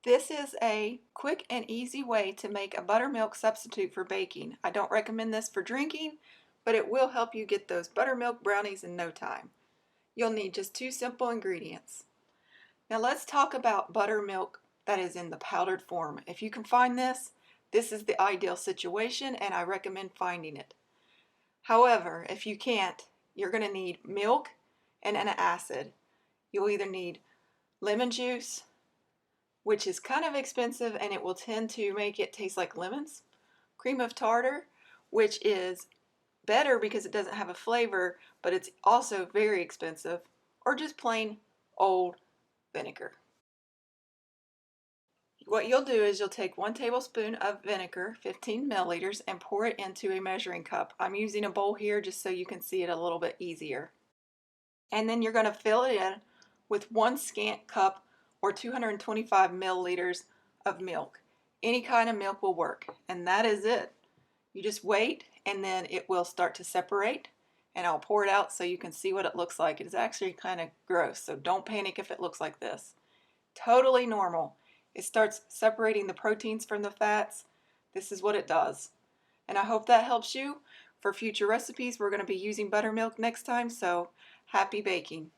This is a quick and easy way to make a buttermilk substitute for baking. I don't recommend this for drinking, but it will help you get those buttermilk brownies in no time. You'll need just two simple ingredients. Now let's talk about buttermilk that is in the powdered form. If you can find this, this is the ideal situation and I recommend finding it. However, if you can't, you're going to need milk and an acid. You'll either need lemon juice, which is kind of expensive and it will tend to make it taste like lemons. Cream of tartar, which is better because it doesn't have a flavor, but it's also very expensive. Or just plain old vinegar. What you'll do is you'll take 1 tablespoon of vinegar, 15 milliliters, and pour it into a measuring cup. I'm using a bowl here just so you can see it a little bit easier. And then you're going to fill it in with 1 scant cup or 225 milliliters of milk. Any kind of milk will work, and that is it. You just wait and then it will start to separate, and I'll pour it out so you can see what it looks like. It is actually kind of gross, so don't panic if it looks like this. Totally normal. It starts separating the proteins from the fats. This is what it does. And I hope that helps you. For future recipes, we're going to be using buttermilk next time, so happy baking.